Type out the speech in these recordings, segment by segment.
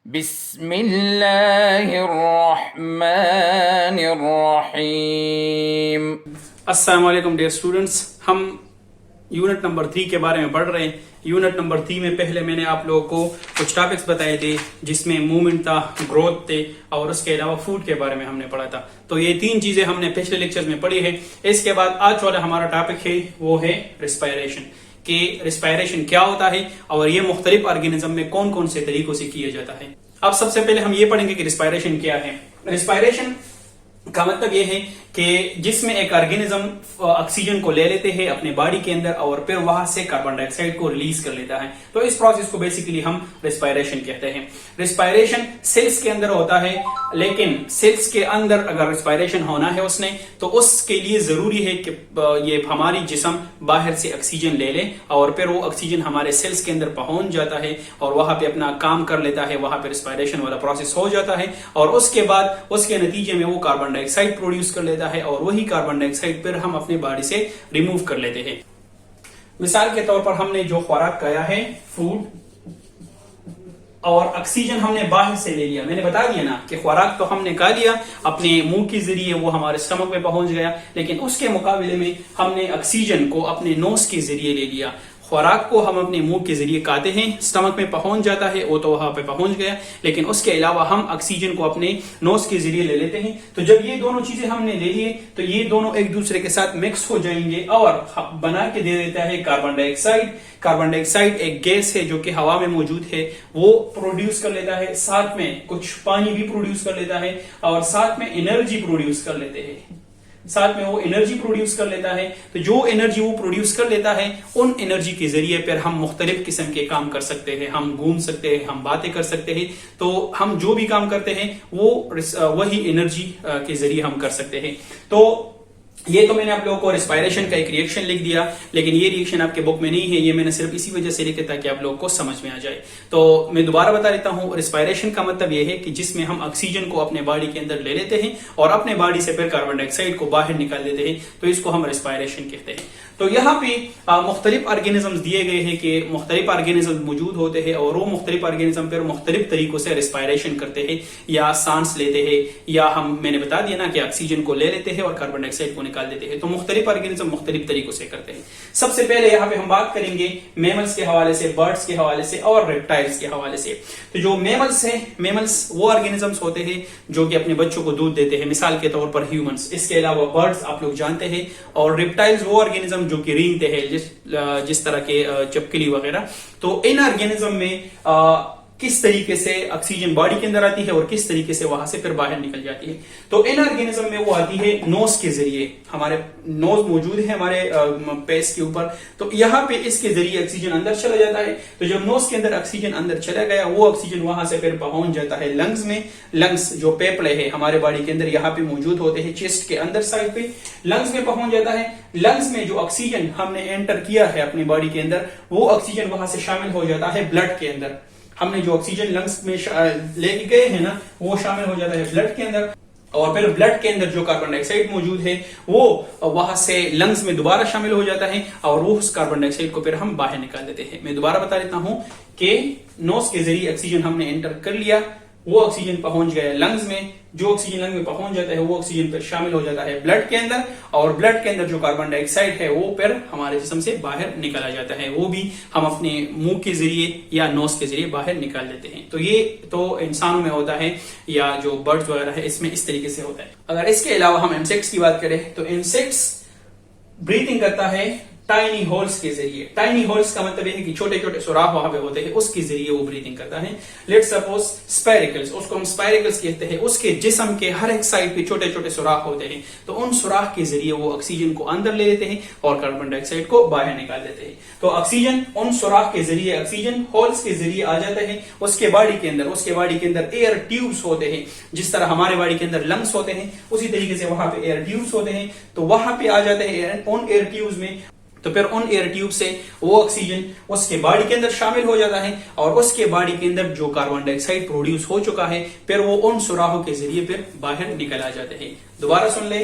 بسم اللہ الرحمن الرحیم۔ السلام علیکم ڈیئر اسٹوڈنٹس، ہم یونٹ نمبر 3 کے بارے میں پڑھ رہے ہیں۔ یونٹ نمبر 3 میں پہلے میں نے آپ لوگوں کو کچھ ٹاپکس بتائے تھے جس میں موومنٹ تھا، گروتھ تھے اور اس کے علاوہ فوڈ کے بارے میں ہم نے پڑھا تھا۔ تو یہ 3 چیزیں ہم نے پچھلے لیکچر میں پڑھی ہے۔ اس کے بعد آج والا ہمارا ٹاپک ہے وہ ہے ریسپائریشن، کہ ریسپائریشن کیا ہوتا ہے اور یہ مختلف آرگینزم میں کون کون سے طریقوں سے کیا جاتا ہے۔ اب سب سے پہلے ہم یہ پڑھیں گے کہ ریسپائریشن کیا ہے۔ ریسپائریشن کا مطلب یہ ہے کہ جس میں ایک آرگینزم آکسیجن کو لے لیتے ہیں اپنے باڈی کے اندر اور پھر وہاں سے کاربن ڈائی آکسائڈ کو ریلیز کر لیتا ہے، تو اس پروسیس کو بیسیکلی ہم ریسپائریشن کہتے ہیں۔ ریسپائریشن سیلز کے اندر ہوتا ہے، لیکن سیلز کے اندر اگر ریسپائریشن ہونا ہے اس نے تو اس کے لیے ضروری ہے کہ یہ ہماری جسم باہر سے آکسیجن لے لے اور پھر وہ آکسیجن ہمارے سیلز کے اندر پہنچ جاتا ہے اور وہاں پہ اپنا کام کر لیتا ہے، وہاں پہ ریسپائریشن والا پروسیس ہو جاتا ہے اور اس کے بعد اس کے نتیجے میں وہ کاربن ڈائی آکسائڈ پروڈیوس کر لیتا ہے اور وہی کاربن ڈائی آکسائڈ پھر ہم اپنے باڈی سے ریموو کر لیتے ہیں۔ مثال کے طور پر ہم نے جو خوراک کھایا ہے، فوڈ، اور آکسیجن ہم نے باہر سے لے لیا۔ میں نے بتا دیا نا کہ خوراک تو ہم نے کھا لیا اپنے منہ کے ذریعے، وہ ہمارے اسٹمک میں پہنچ گیا، لیکن اس کے مقابلے میں ہم نے آکسیجن کو اپنے نوز کے ذریعے لے لیا۔ خوراک کو ہم اپنے منہ کے ذریعے کھاتے ہیں، اسٹمک میں پہنچ جاتا ہے، وہ تو وہاں پہ پہنچ گیا، لیکن اس کے علاوہ ہم آکسیجن کو اپنے نوز کے ذریعے لے لیتے ہیں۔ تو جب یہ دونوں چیزیں ہم نے لے لیے تو یہ دونوں ایک دوسرے کے ساتھ مکس ہو جائیں گے اور بنا کے دے دیتا ہے کاربن ڈائی آکسائڈ۔ کاربن ڈائی آکسائڈ ایک گیس ہے جو کہ ہوا میں موجود ہے، وہ پروڈیوس کر لیتا ہے، ساتھ میں کچھ پانی بھی پروڈیوس کر لیتا ہے اور ساتھ میں انرجی پروڈیوس کر لیتے ہیں، ساتھ میں وہ انرجی پروڈیوس کر لیتا ہے۔ تو جو انرجی وہ پروڈیوس کر لیتا ہے، ان انرجی کے ذریعے پھر ہم مختلف قسم کے کام کر سکتے ہیں، ہم گھوم سکتے ہیں، ہم باتیں کر سکتے ہیں۔ تو ہم جو بھی کام کرتے ہیں وہ وہی انرجی کے ذریعے ہم کر سکتے ہیں۔ تو یہ تو میں نے آپ لوگوں کو ریسپائریشن کا ایک ری ایکشن لکھ دیا، لیکن یہ ری ایکشن آپ کے بک میں نہیں ہے، یہ میں نے صرف اسی وجہ سے لکھا تاکہ آپ لوگوں کو سمجھ میں آ جائے۔ تو میں دوبارہ بتا دیتا ہوں، ریسپائریشن کا مطلب یہ ہے کہ جس میں ہم آکسیجن کو اپنے باڈی کے اندر لے لیتے ہیں اور اپنے باڈی سے پھر کاربن ڈائی آکسائڈ کو باہر نکال دیتے ہیں، تو اس کو ہم ریسپائریشن کہتے ہیں۔ تو یہاں پہ مختلف آرگینزمز دیے گئے ہیں کہ مختلف آرگینزم موجود ہوتے ہیں اور وہ مختلف آرگینزم پھر مختلف طریقوں سے ریسپائریشن کرتے ہیں یا سانس لیتے ہیں، یا میں نے بتا دیا نا کہ آکسیجن کو لے لیتے ہیں اور کاربن ڈائی آکسائڈ کو نکال دیتے ہیں۔ تو مختلف آرگینزم مختلف طریقوں سے کرتے ہیں۔ سب سے پہلے یہاں پہ ہم بات کریں گے میملز کے حوالے سے، برڈز کے حوالے سے اور ریپٹائلز کے حوالے سے۔ تو جو میملز ہیں، میملز وہ آرگینزمز ہوتے ہیں جو کہ اپنے بچوں کو دودھ دیتے ہیں، مثال کے طور پر ہیومنز۔ اس کے علاوہ برڈز آپ لوگ جانتے ہیں، اور ریپٹائلز وہ آرگینزم جو کہ رینگتے ہیں، جس طرح کے چپکلی وغیرہ۔ تو ان آرگینزم میں کس طریقے سے آکسیجن باڈی کے اندر آتی ہے اور کس طریقے سے وہاں سے پھر باہر نکل جاتی ہے۔ تو ان آرگینزم میں وہ آتی ہے نوز کے ذریعے، ہمارے نوز موجود ہے ہمارے پیس کے اوپر، تو یہاں پہ اس کے ذریعے آکسیجن اندر چلا جاتا ہے۔ تو جب نوز کے اندر آکسیجن اندر چلا گیا، وہ آکسیجن وہاں سے پھر پہنچ جاتا ہے لنگز میں۔ لنگز جو پیپڑے ہے ہمارے باڈی کے اندر یہاں پہ موجود ہوتے ہیں، چیسٹ کے اندر سائڈ پہ لنگز میں پہنچ جاتا ہے۔ لنگز میں جو آکسیجن ہم نے انٹر کیا ہے اپنی باڈی کے اندر، وہ آکسیجن وہاں سے شامل ہو جاتا ہے بلڈ کے اندر۔ ہم نے جو آکسیجن لنگز میں لے کے گئے ہیں نا، وہ شامل ہو جاتا ہے بلڈ کے اندر، اور پھر بلڈ کے اندر جو کاربن ڈائی آکسائڈ موجود ہے وہ وہاں سے لنگز میں دوبارہ شامل ہو جاتا ہے اور وہ اس کاربن ڈائی آکسائڈ کو پھر ہم باہر نکال دیتے ہیں۔ میں دوبارہ بتا دیتا ہوں کہ نوز کے ذریعے آکسیجن ہم نے انٹر کر لیا، وہ آکسیجن پہنچ گیا لنگز میں، جو آکسیجن لنگ میں پہنچ جاتا ہے وہ آکسیجن پھر شامل ہو جاتا ہے بلڈ کے اندر، اور بلڈ کے اندر جو کاربن ڈائی آکسائڈ ہے وہ پھر ہمارے جسم سے باہر نکالا جاتا ہے، وہ بھی ہم اپنے منہ کے ذریعے یا نوز کے ذریعے باہر نکال دیتے ہیں۔ تو یہ تو انسانوں میں ہوتا ہے یا جو برڈز وغیرہ ہے اس میں اس طریقے سے ہوتا ہے۔ اگر اس کے علاوہ ہم انسیکٹس کی بات کریں تو انسیکٹس بریتنگ کرتا ہے ٹائنی ہولز کے ذریعے۔ ٹائنی ہولز کا مطلب یہ ہے کہ چھوٹے چھوٹے سوراخ وہاں پہ ہوتے ہیں، اس کے ذریعے وہ بریتنگ کرتا ہے۔ لیٹ سپوز اسپیریکلز، اس کو ہم اسپیریکلز کہتے ہیں، اس کے جسم کے ہر ایک سائڈ پہ چھوٹے چھوٹے سوراخ ہوتے ہیں، تو ان سوراخ کے ذریعے وہ آکسیجن کو اندر لے لیتے ہیں اور کاربن ڈائی آکسائڈ کو باہر نکال دیتے ہیں۔ تو آکسیجن ان سوراخ کے ذریعے، آکسیجن ہولز کے ذریعے آ جاتا ہے اس کے باڈی کے اندر۔ اس کے باڈی کے اندر ایئر ٹیوبس ہوتے ہیں، جس طرح ہمارے باڈی کے اندر لنگس ہوتے ہیں، اسی طریقے سے وہاں پہ ایئر ٹیوبس ہوتے ہیں، تو وہاں پہ آ جاتے ہیں ان ایئر ٹیوبس میں۔ تو پھر ان ایئر ٹیوب سے وہ آکسیجن اس کے باڈی کے اندر شامل ہو جاتا ہے اور اس کے باڈی کے اندر جو کاربن ڈائی آکسائڈ پروڈیوس ہو چکا ہے پھر وہ ان سوراخوں کے ذریعے پھر باہر نکل آ جاتے ہیں۔ دوبارہ سن لیں،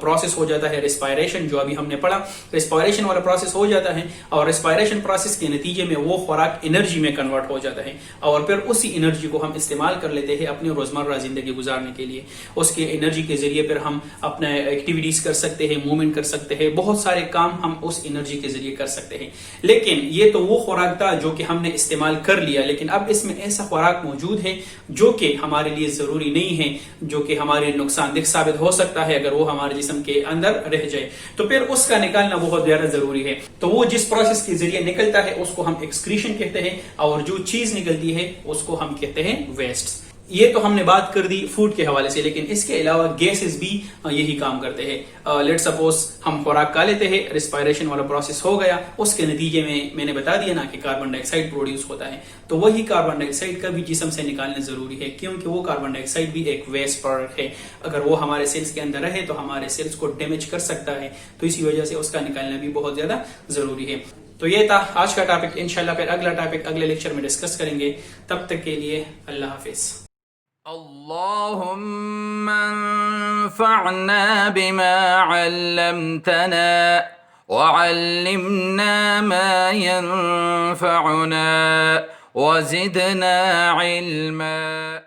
پروسیس ہو جاتا ہے ریسپائریشن، جو ابھی ہم نے پڑھا، ریسپائریشن والا پروسیس ہو جاتا ہے، اور ریسپائریشن پروسیس کے نتیجے میں وہ خوراک انرجی میں کنورٹ ہو جاتا ہے، اور پھر اسی انرجی کو ہم استعمال کر لیتے ہیں اپنی روزمرہ زندگی گزارنے کے لیے. اس کے انرجی کے ذریعے پھر ہم اپنے ایکٹیویٹیز کر سکتے ہیں، موومنٹ کر سکتے ہیں، بہت سارے کام ہم اس انرجی کے ذریعے کر سکتے ہیں. لیکن یہ تو وہ خوراک تھا جو کہ ہم نے استعمال کر لیا، لیکن اب اس میں ایسا خوراک موجود ہے جو کہ ہمارے لیے ضروری نہیں ہے، جو کہ ہمارے نقصان دہ ثابت ہو سکتا ہے اگر وہ ہمارے جسم کے اندر رہ جائے، تو پھر اس کا نکالنا بہت زیادہ ضروری ہے. تو وہ جس پروسیس کے ذریعے نکلتا ہے اس کو ہم ایکسکریشن کہتے ہیں، اور جو چیز نکلتی ہے اس کو ہم کہتے ہیں ویسٹ. یہ تو ہم نے بات کر دی فوڈ کے حوالے سے، لیکن اس کے علاوہ گیسز بھی یہی کام کرتے ہیں. لیٹ سپوز ہم خوراک کھا لیتے ہیں، ریسپائریشن والا پروسیس ہو گیا، اس کے نتیجے میں نے بتا دیا نا کہ کاربن ڈائی آکسائڈ پروڈیوس ہوتا ہے، تو وہی کاربن ڈائی آکسائڈ کا بھی جسم سے نکالنا ضروری ہے، کیونکہ وہ کاربن ڈائی آکسائڈ بھی ایک ویسٹ پروڈکٹ ہے. اگر وہ ہمارے سیلز کے اندر رہے تو ہمارے سیلز کو ڈیمیج کر سکتا ہے، تو اسی وجہ سے اس کا نکالنا بھی بہت زیادہ ضروری ہے. تو یہ تھا آج کا ٹاپک. انشاءاللہ پھر اگلا ٹاپک اگلے لیکچر میں ڈسکس کریں گے. تب تک کے لیے اللہ حافظ. اللهم انفعنا بما علمتنا وعلمنا ما ينفعنا وزدنا علما.